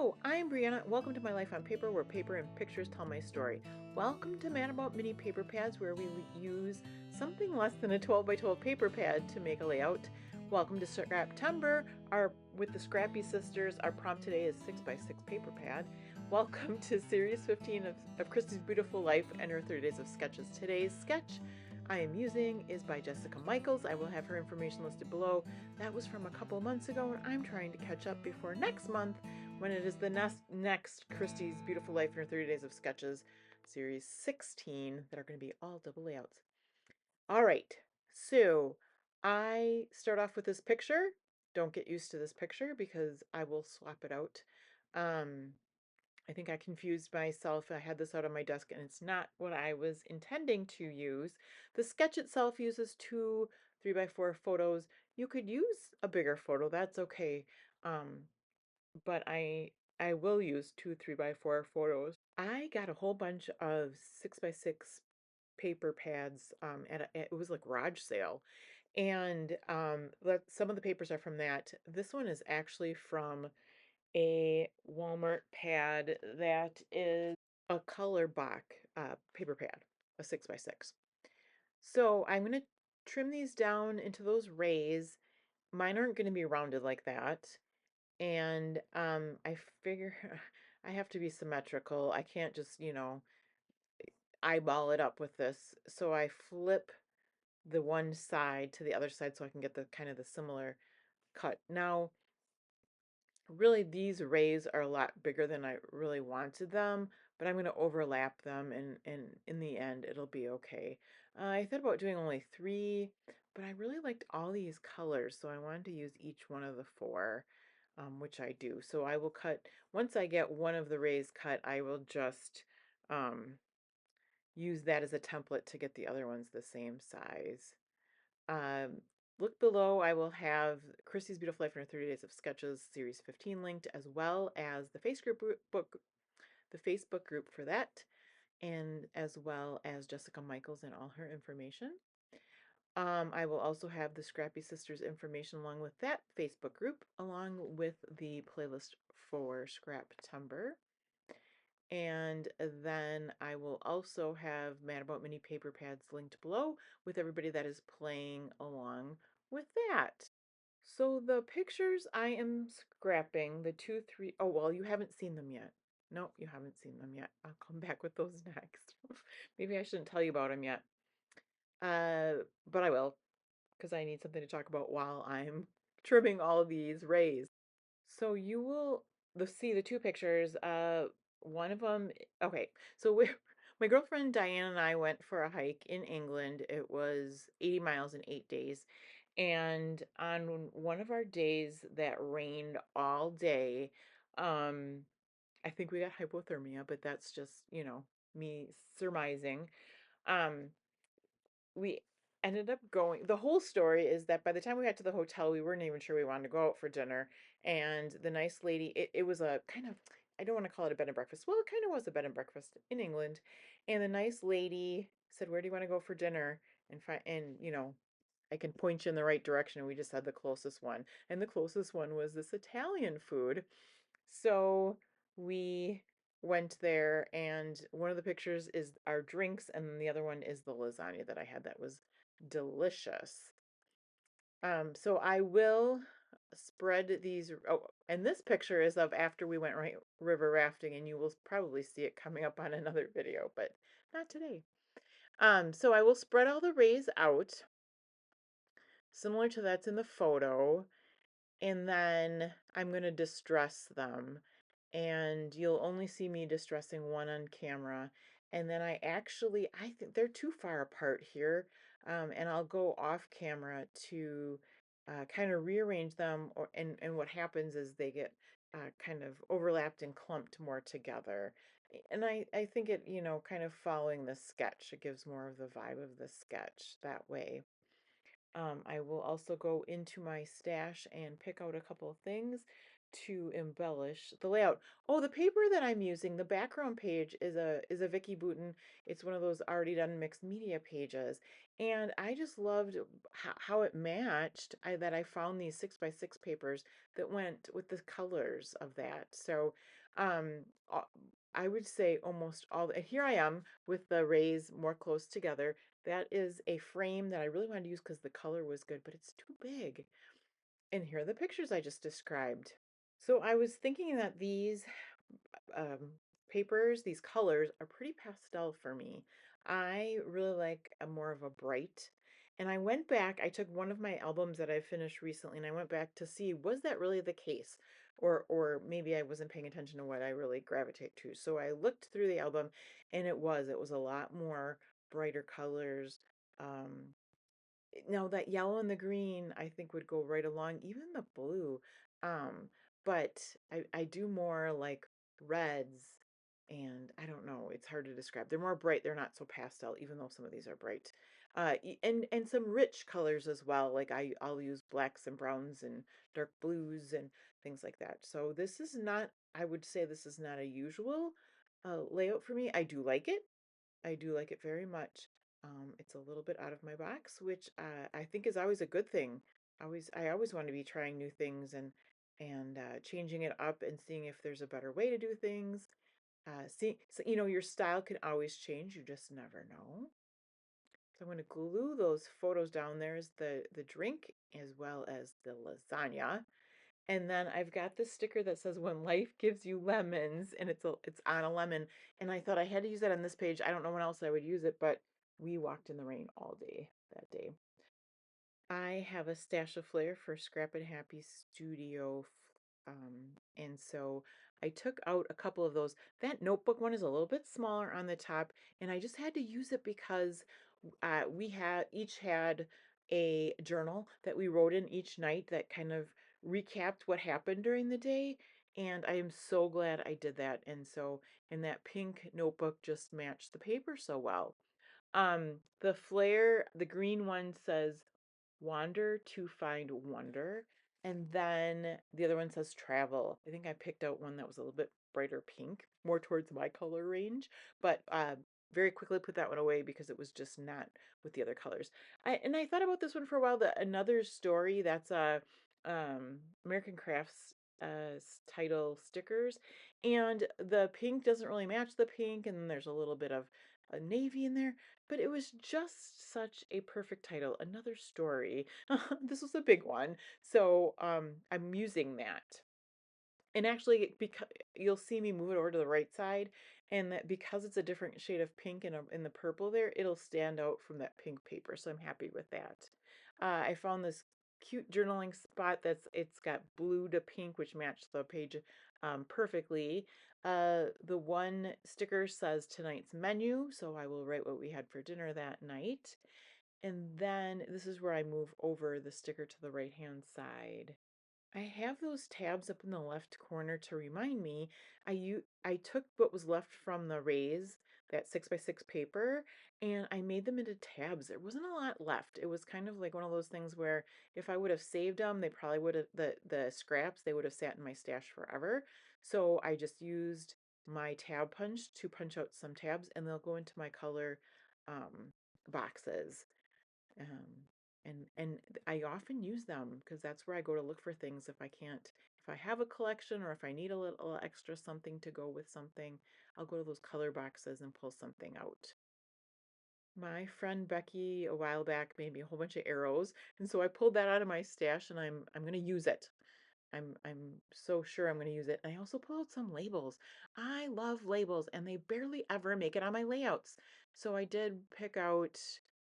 Hello, I'm Brianna. Welcome to My Life on Paper, where paper and pictures tell my story. Welcome to Mad About Mini Paper Pads, where we use something less than a 12 by 12 paper pad to make a layout. Welcome to Scraptember, with the Scrappy Sisters. Our prompt today is 6 by 6 paper pad. Welcome to Series 15 of Christy's Beautiful Life and her 30 Days of Sketches. Today's sketch I am using is by Jessica Michaels. I will have her information listed below. That was from a couple months ago, and I'm trying to catch up before next month when it is the next Christy's Beautiful Life in her 30 Days of Sketches, Series 16, that are going to be all double layouts. All right, so I start off with this picture. Don't get used to this picture because I will swap it out. I think I confused myself. I had this out on my desk and it's not what I was intending to use. The sketch itself uses two 3x4 photos. You could use a bigger photo, that's okay. But I will use two 3x4 photos. I got a whole bunch of 6x6 paper pads it was like garage sale, and some of the papers are from that. This one is actually from a Walmart pad that is a color block paper pad, a 6x6. So I'm going to trim these down into those rays. Mine aren't going to be rounded like that. And I figure I have to be symmetrical. I can't just, eyeball it up with this. So I flip the one side to the other side so I can get the kind of the similar cut. Now, really these rays are a lot bigger than I really wanted them, but I'm going to overlap them and in the end it'll be okay. I thought about doing only three, but I really liked all these colors, so I wanted to use each one of the four, which I do. So I will cut, once I get one of the rays cut, I will just um, use that as a template to get the other ones the same size. Um, Look below, I will have Christy's Beautiful Life in her 30 Days of Sketches Series 15 linked, as well as the the Facebook group for that, and as well as Jessica Michaels and all her information. I will also have the Scrappy Sisters information along with that Facebook group, along with the playlist for Scraptember. And then I will also have Mad About Mini paper pads linked below with everybody that is playing along with that. So the pictures I am scrapping, the two, three, oh, well, you haven't seen them yet. No, you haven't seen them yet. I'll come back with those next. Maybe I shouldn't tell you about them yet. But I will, because I need something to talk about while I'm trimming all of these rays. So you will see the two pictures. One of them, okay. So my girlfriend Diane and I went for a hike in England. It was 80 miles in 8 days. And on one of our days that rained all day, um, I think we got hypothermia, but that's just, me surmising. Um, we ended up going, the whole story is that by the time we got to the hotel, we weren't even sure we wanted to go out for dinner. And the nice lady, it was a kind of, I don't want to call it a bed and breakfast. Well, it kind of was a bed and breakfast in England. And the nice lady said, "Where do you want to go for dinner?" And I can point you in the right direction. And we just had the closest one. And the closest one was this Italian food. So we went there, and one of the pictures is our drinks, and the other one is the lasagna that I had that was delicious. So I will spread these. Oh, and this picture is of after we went river rafting, and you will probably see it coming up on another video, but not today. So I will spread all the rays out, similar to that's in the photo, and then I'm going to distress them. And you'll only see me distressing one on camera. And then I think they're too far apart here. And I'll go off camera to kind of rearrange them. And what happens is they get kind of overlapped and clumped more together. And I think it, kind of following the sketch, it gives more of the vibe of the sketch that way. I will also go into my stash and pick out a couple of things to embellish the layout. Oh, the paper that I'm using, the background page is a Vicky Bouton. It's one of those already done mixed media pages. And I just loved how it matched. That I found these 6x6 papers that went with the colors of that. So um uh, I would say almost all, and here I am with the rays more close together. That is a frame that I really wanted to use because the color was good, but it's too big. And here are the pictures I just described. So I was thinking that these papers, these colors are pretty pastel for me. I really like a more of a bright. And I went back, I took one of my albums that I finished recently and I went back to see, was that really the case? Or maybe I wasn't paying attention to what I really gravitate to. So I looked through the album and it was a lot more brighter colors. Um, now that yellow and the green, I think would go right along, even the blue. Um, but I do more like reds and I don't know, it's hard to describe. They're more bright, they're not so pastel, even though some of these are bright. And some rich colors as well. Like I'll use blacks and browns and dark blues and things like that. So this is not, I would say this is not a usual layout for me. I do like it very much. It's a little bit out of my box, which I think is always a good thing. I always want to be trying new things and changing it up and seeing if there's a better way to do things. See, so your style can always change. You just never know. So I'm going to glue those photos down. There's the drink as well as the lasagna. And then I've got this sticker that says when life gives you lemons and it's on a lemon. And I thought I had to use that on this page. I don't know when else I would use it, but we walked in the rain all day that day. I have a stash of flair for Scrap and Happy Studio. And so I took out a couple of those. That notebook one is a little bit smaller on the top, and I just had to use it because we had each had a journal that we wrote in each night that kind of recapped what happened during the day. And I am so glad I did that. And that pink notebook just matched the paper so well. The flare, the green one says wander to find wonder. And then the other one says travel. I think I picked out one that was a little bit brighter pink, more towards my color range, but very quickly put that one away because it was just not with the other colors. I thought about this one for a while. That another story that's American Crafts title stickers, and the pink doesn't really match the pink, and then there's a little bit of a navy in there, but it was just such a perfect title. Another story. This was a big one. So I'm using that. And actually, because you'll see me move it over to the right side, and that because it's a different shade of pink in the purple there, it'll stand out from that pink paper. So I'm happy with that. I found this cute journaling spot it's got blue to pink, which matched the page perfectly. The one sticker says tonight's menu, so I will write what we had for dinner that night. And then this is where I move over the sticker to the right hand side. I have those tabs up in the left corner to remind me. I took what was left from the raise, that 6x6 paper, and I made them into tabs. There wasn't a lot left. It was kind of like one of those things where if I would have saved them, they probably would have the scraps, they would have sat in my stash forever. So I just used my tab punch to punch out some tabs and they'll go into my color um, boxes. Um, and I often use them because that's where I go to look for things if I have a collection or if I need a little extra something to go with something, I'll go to those color boxes and pull something out. My friend Becky a while back made me a whole bunch of arrows, and so I pulled that out of my stash and I'm going to use it. I'm so sure I'm going to use it. And I also pulled out some labels. I love labels and they barely ever make it on my layouts. So I did pick out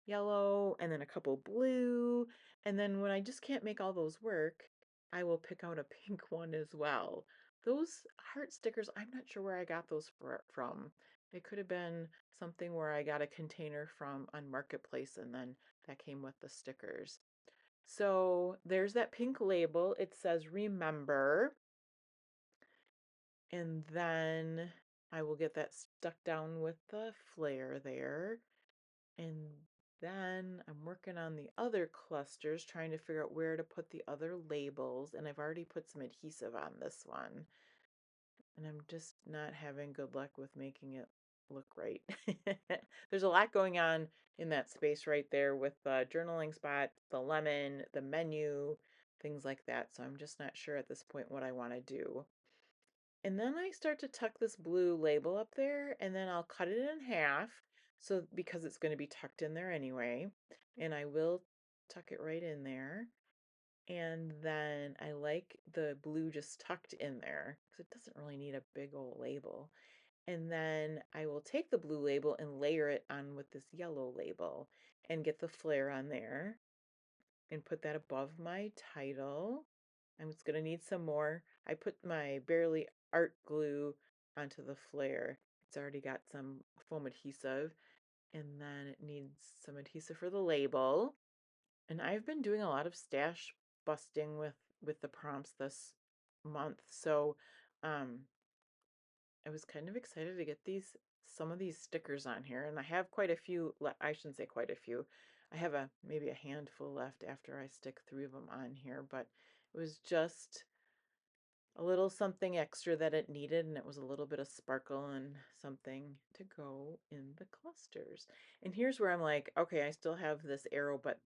yellow and then a couple blue. And then when I just can't make all those work, I will pick out a pink one as well. Those heart stickers, I'm not sure where I got those from. It could have been something where I got a container from on Marketplace and then that came with the stickers. So there's that pink label. It says remember. And then I will get that stuck down with the flare there. And Then I'm working on the other clusters, trying to figure out where to put the other labels, and I've already put some adhesive on this one. And I'm just not having good luck with making it look right. There's a lot going on in that space right there with the journaling spot, the lemon, the menu, things like that. So I'm just not sure at this point what I want to do. And then I start to tuck this blue label up there, and then I'll cut it in half, so because it's going to be tucked in there anyway. And I will tuck it right in there. And then I like the blue just tucked in there because it doesn't really need a big old label. And then I will take the blue label and layer it on with this yellow label and get the flare on there and put that above my title. I'm just going to need some more. I put my Barely Art glue onto the flare. It's already got some foam adhesive, and then it needs some adhesive for the label. And I've been doing a lot of stash busting with the prompts this month. So um I was kind of excited to get some of these stickers on here, and I have quite a few I shouldn't say quite a few. I have maybe a handful left after I stick 3 of them on here, but it was just a little something extra that it needed, and it was a little bit of sparkle and something to go in the clusters. And here's where I'm like, okay, I still have this arrow, but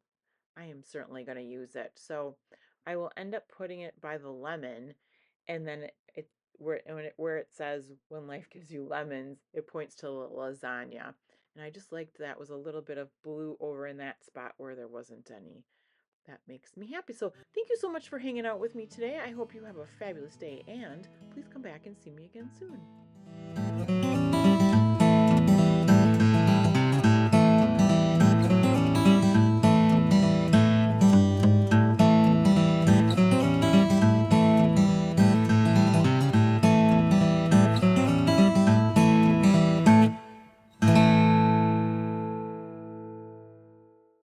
I am certainly going to use it. So I will end up putting it by the lemon, and then where it says when life gives you lemons, it points to the lasagna. And I just liked that was a little bit of blue over in that spot where there wasn't any. That makes me happy. So thank you so much for hanging out with me today. I hope you have a fabulous day, and please come back and see me again soon.